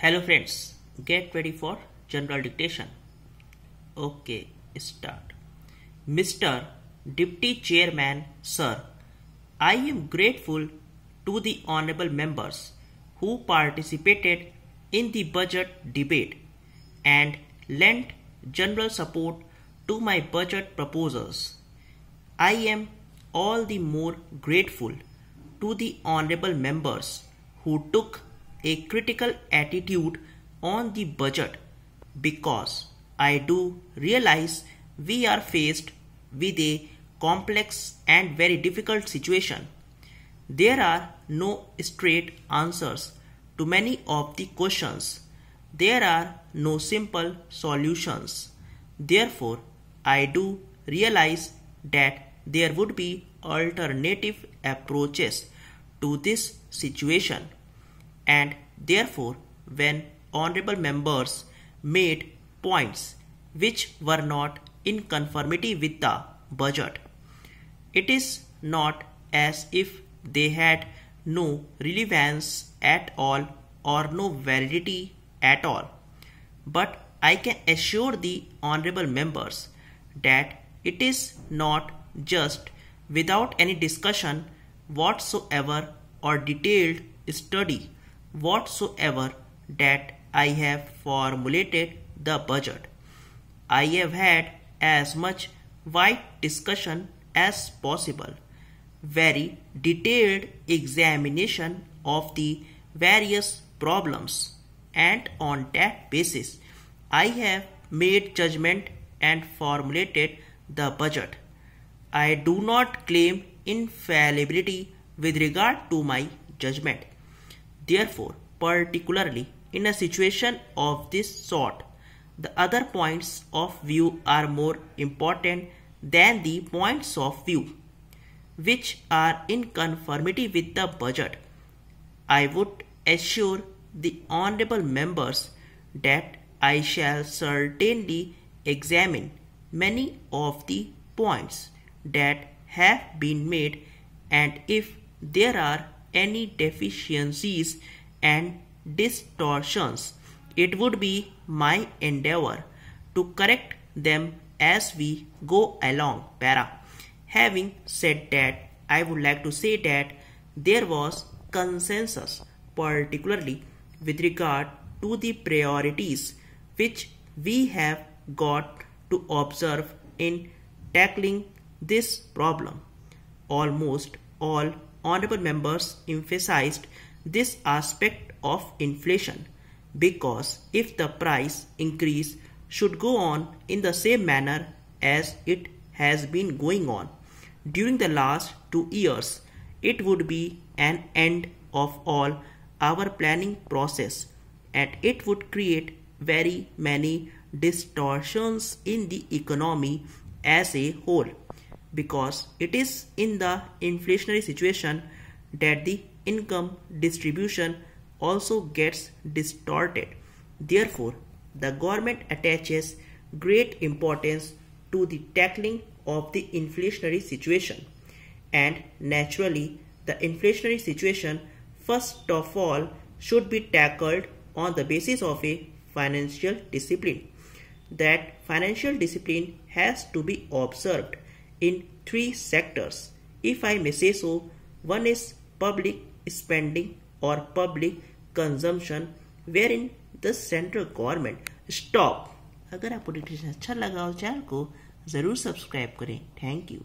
Hello friends, get ready for general dictation. Okay, start. Mr. Deputy Chairman, Sir, I am grateful to the honorable members who participated in the budget debate and lent general support to my budget proposals. I am all the more grateful to the honorable members who took a critical attitude on the budget because I do realize we are faced with a complex and very difficult situation. There are no straight answers to many of the questions. There are no simple solutions. Therefore, I do realize that there would be alternative approaches to this situation. And therefore, when honorable members made points which were not in conformity with the budget, it is not as if they had no relevance at all or no validity at all. But I can assure the honorable members that it is not just without any discussion whatsoever or detailed study whatsoever that I have formulated the budget. I have had as much wide discussion as possible, very detailed examination of the various problems, and on that basis I have made judgment and formulated the budget. I do not claim infallibility with regard to my judgment. Therefore, particularly in a situation of this sort, the other points of view are more important than the points of view which are in conformity with the budget. I would assure the honorable members that I shall certainly examine many of the points that have been made, and if there are any deficiencies and distortions, it would be my endeavor to correct them as we go along. Having said that, I would like to say that there was consensus, particularly with regard to the priorities which we have got to observe in tackling this problem. Almost all honorable members emphasized this aspect of inflation because if the price increase should go on in the same manner as it has been going on during the last 2 years, it would be an end of all our planning process and it would create very many distortions in the economy as a whole, because it is in the inflationary situation that the income distribution also gets distorted. Therefore, the government attaches great importance to the tackling of the inflationary situation, and naturally the inflationary situation first of all should be tackled on the basis of a financial discipline. That financial discipline has to be observed in 3 sectors, if I may say so. One is public spending or public consumption, wherein the central government stop. अगर आपको details अच्छा लगा हो channel को ज़रूर subscribe करें. Thank you.